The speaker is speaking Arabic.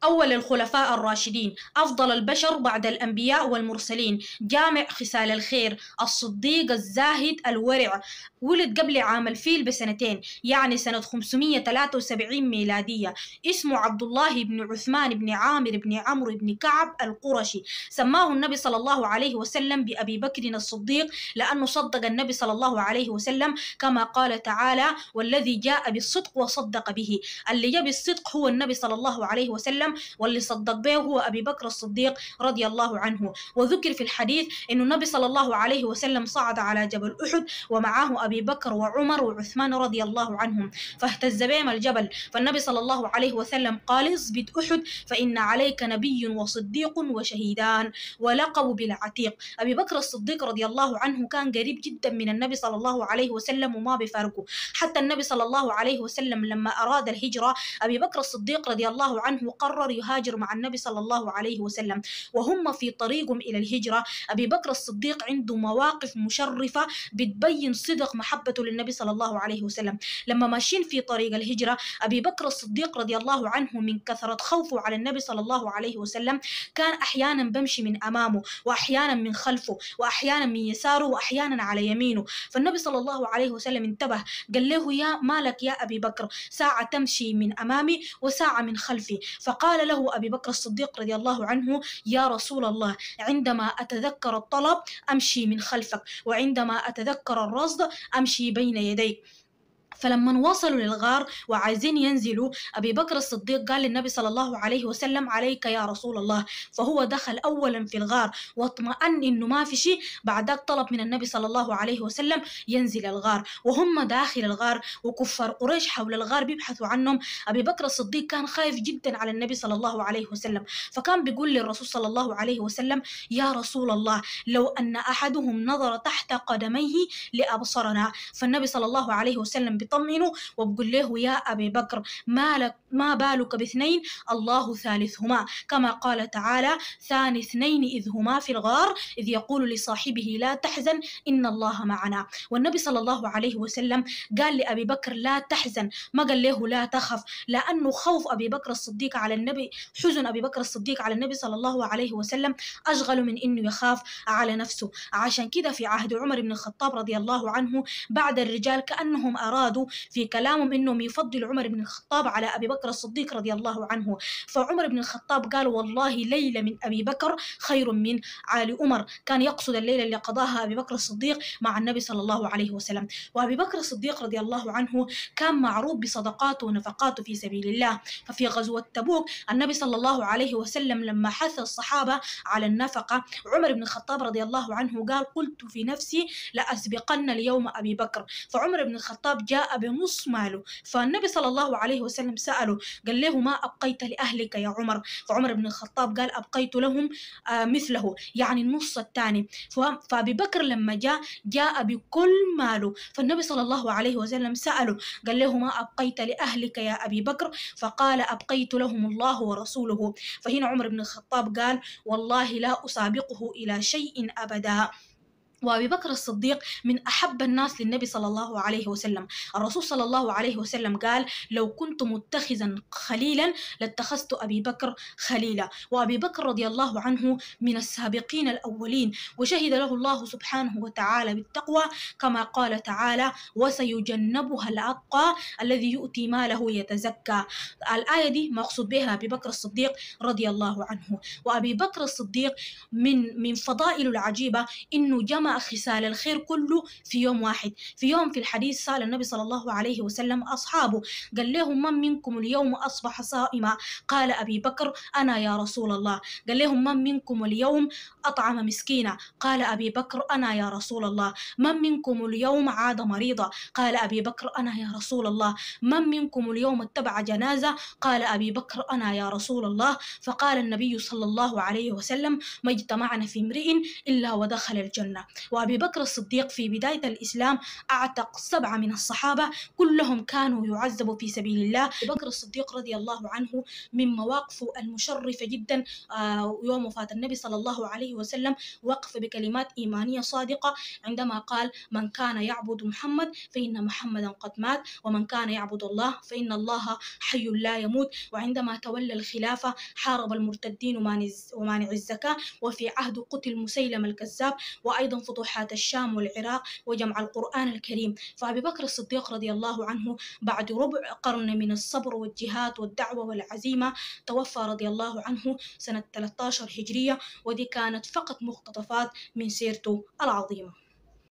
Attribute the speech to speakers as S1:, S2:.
S1: أول الخلفاء الراشدين، أفضل البشر بعد الأنبياء والمرسلين، جامع خصال الخير، الصديق الزاهد الورع. ولد قبل عام الفيل بسنتين، يعني سنة 573 ميلادية. اسمه عبد الله بن عثمان بن عامر بن عمرو بن كعب القرشي. سماه النبي صلى الله عليه وسلم بأبي بكر الصديق لأنه صدق النبي صلى الله عليه وسلم، كما قال تعالى: والذي جاء بالصدق وصدق به. اللي جاء بالصدق هو النبي صلى الله عليه وسلم، واللي صدق به هو أبي بكر الصديق رضي الله عنه. وذكر في الحديث أن النبي صلى الله عليه وسلم صعد على جبل أحد ومعه أبي بكر وعمر وعثمان رضي الله عنهم، فاهتز بهم الجبل، فالنبي صلى الله عليه وسلم قال: اثبت أحد فإن عليك نبي وصديق وشهيدان. ولقب بالعتيق. أبي بكر الصديق رضي الله عنه كان قريب جدا من النبي صلى الله عليه وسلم وما بيفارقه. حتى النبي صلى الله عليه وسلم لما أراد الهجرة، أبي بكر الصديق رضي الله عنه قرر يهاجر مع النبي صلى الله عليه وسلم. وهم في طريقهم إلى الهجرة، أبي بكر الصديق عنده مواقف مشرفة بتبين صدق محبته للنبي صلى الله عليه وسلم. لما ماشيين في طريق الهجرة، أبي بكر الصديق رضي الله عنه من كثرة خوفه على النبي صلى الله عليه وسلم كان أحيانا بمشي من أمامه، وأحيانا من خلفه، وأحيانا من يساره، وأحيانا على يمينه. فالنبي صلى الله عليه وسلم انتبه، قال له: يا مالك يا أبي بكر، ساعة تمشي من أمامي وساعة من خلفي. فقال له أبي بكر الصديق رضي الله عنه: يا رسول الله، عندما أتذكر الطلب أمشي من خلفك، وعندما أتذكر الرصد أمشي بين يديك. فلما وصلوا للغار وعايزين ينزلوا، أبي بكر الصديق قال للنبي صلى الله عليه وسلم: عليك يا رسول الله. فهو دخل أولا في الغار واطمأن إنه ما في شيء، بعدك طلب من النبي صلى الله عليه وسلم ينزل الغار. وهم داخل الغار وكفار قريش حول الغار بيبحثوا عنهم، أبي بكر الصديق كان خايف جدا على النبي صلى الله عليه وسلم، فكان بيقول للرسول صلى الله عليه وسلم: يا رسول الله، لو أن أحدهم نظر تحت قدميه لأبصرنا. فالنبي صلى الله عليه وسلم بيطمئنه وبقول له: يا أبي بكر، ما بالك باثنين الله ثالثهما، كما قال تعالى: ثاني اثنين إذ هما في الغار إذ يقول لصاحبه لا تحزن إن الله معنا. والنبي صلى الله عليه وسلم قال لأبي بكر: لا تحزن، ما قال له لا تخف، لأنه خوف أبي بكر الصديق على النبي، حزن أبي بكر الصديق على النبي صلى الله عليه وسلم أشغل من إنه يخاف على نفسه. عشان كده في عهد عمر بن الخطاب رضي الله عنه، بعد الرجال كأنهم أرادوا في كلامهم إنهم يفضل عمر بن الخطاب على أبي بكر الصديق رضي الله عنه. فعمر بن الخطاب قال: والله ليلة من أبي بكر خير من آل عمر. كان يقصد الليلة اللي قضاها أبي بكر الصديق مع النبي صلى الله عليه وسلم. وأبي بكر الصديق رضي الله عنه كان معروف بصدقاته ونفقاته في سبيل الله. ففي غزوة تبوك النبي صلى الله عليه وسلم لما حث الصحابة على النفقة، عمر بن الخطاب رضي الله عنه قال: قلت في نفسي لأسبقن اليوم أبي بكر. فعمر بن الخطاب جاء بنص ماله، فالنبي صلى الله عليه وسلم سأله قال له: ما أبقيت لأهلك يا عمر؟ فعمر بن الخطاب قال: أبقيت لهم مثله، يعني النص الثاني. فأبي بكر لما جاء بكل ماله، فالنبي صلى الله عليه وسلم سأله قال له: ما أبقيت لأهلك يا أبي بكر؟ فقال: أبقيت لهم الله ورسوله. فهنا عمر بن الخطاب قال: والله لا أسابقه إلى شيء أبدا. وأبي بكر الصديق من أحب الناس للنبي صلى الله عليه وسلم. الرسول صلى الله عليه وسلم قال: لو كنت متخذا خليلا لاتخذت أبي بكر خليلا. وأبي بكر رضي الله عنه من السابقين الأولين، وشهد له الله سبحانه وتعالى بالتقوى، كما قال تعالى: وسيجنبها الأتقى الذي يؤتي ماله يتزكى. الآية دي مقصود بها أبي بكر الصديق رضي الله عنه. وأبي بكر الصديق من فضائله العجيبة إنه جمع خصال الخير كله في يوم واحد. في يوم في الحديث سأل النبي صلى الله عليه وسلم أصحابه قال لهم: من منكم اليوم أصبح صائما؟ قال أبي بكر: أنا يا رسول الله. قال لهم: من منكم اليوم أطعم مسكينا؟ قال أبي بكر: أنا يا رسول الله. من منكم اليوم عاد مريضا؟ قال أبي بكر: أنا يا رسول الله. من منكم اليوم اتبع جنازة؟ قال أبي بكر: أنا يا رسول الله. فقال النبي صلى الله عليه وسلم: ما اجتمعنا في امرئ إلا ودخل الجنة. وأبي بكر الصديق في بداية الإسلام أعتق 7 من الصحابة، كلهم كانوا يعذبوا في سبيل الله. أبي بكر الصديق رضي الله عنه من مواقفه المشرفة جدا يوم وفاة النبي صلى الله عليه وسلم وقف بكلمات إيمانية صادقة عندما قال: من كان يعبد محمد فإن محمدا قد مات، ومن كان يعبد الله فإن الله حي لا يموت. وعندما تولى الخلافة حارب المرتدين ومانع الزكاة، وفي عهده قتل مسيلم الكذاب، وأيضا فتوحات الشام والعراق وجمع القرآن الكريم. فأبي بكر الصديق رضي الله عنه بعد ربع قرن من الصبر والجهاد والدعوة والعزيمة توفى رضي الله عنه سنة 13 هجرية، ودي كانت فقط مقتطفات من سيرته العظيمة.